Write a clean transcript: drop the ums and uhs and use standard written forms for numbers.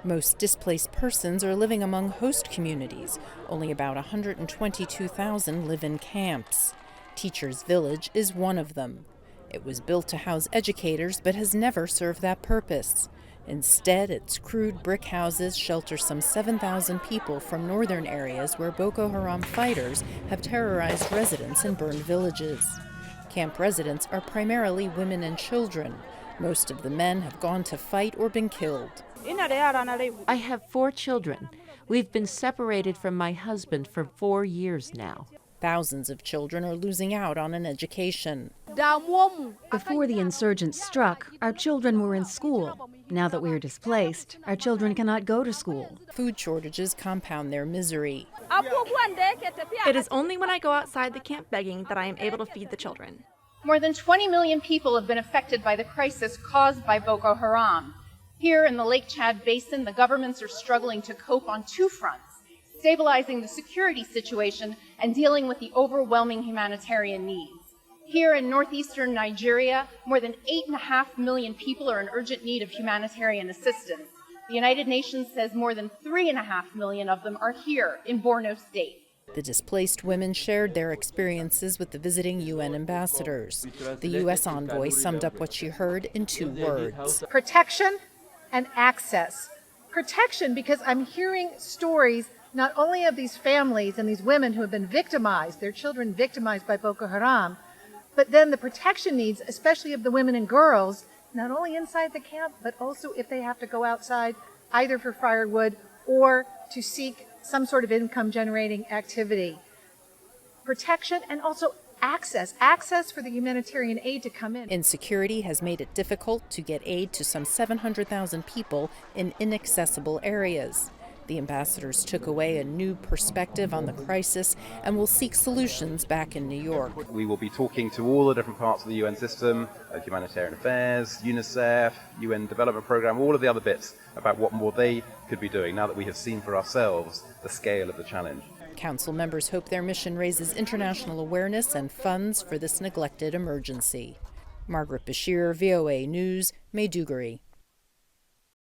Most displaced persons are living among host communities. Only about 122,000 live in camps. Teachers Village is one of them. It was built to house educators but has never served that purpose. Instead, its crude brick houses shelter some 7,000 people from northern areas where Boko Haram fighters have terrorized residents and burned villages. Camp residents are primarily women and children. Most of the men have gone to fight or been killed. I have 4 children. We've been separated from my husband for 4 years now. Thousands of children are losing out on an education. Before the insurgents struck, our children were in school. Now that we are displaced, our children cannot go to school. Food shortages compound their misery. It is only when I go outside the camp begging that I am able to feed the children. More than 20 million people have been affected by the crisis caused by Boko Haram. Here in the Lake Chad Basin, the governments are struggling to cope on 2 fronts, stabilizing the security situation and dealing with the overwhelming humanitarian needs. Here in northeastern Nigeria, more than 8.5 million people are in urgent need of humanitarian assistance. The United Nations says more than 3.5 million of them are here in Borno State. The displaced women shared their experiences with the visiting UN ambassadors. The U.S. envoy summed up what she heard in 2 words. Protection and access. Protection, because I'm hearing stories not only of these families and these women who have been victimized, their children victimized by Boko Haram, but then the protection needs, especially of the women and girls, not only inside the camp, but also if they have to go outside, either for firewood or to seek some sort of income-generating activity. Protection and also access for the humanitarian aid to come in. Insecurity has made it difficult to get aid to some 700,000 people in inaccessible areas. The ambassadors took away a new perspective on the crisis and will seek solutions back in New York. We will be talking to all the different parts of the UN system, humanitarian affairs, UNICEF, UN Development Programme, all of the other bits about what more they could be doing now that we have seen for ourselves the scale of the challenge. Council members hope their mission raises international awareness and funds for this neglected emergency. Margaret Besheer, VOA News, Maiduguri.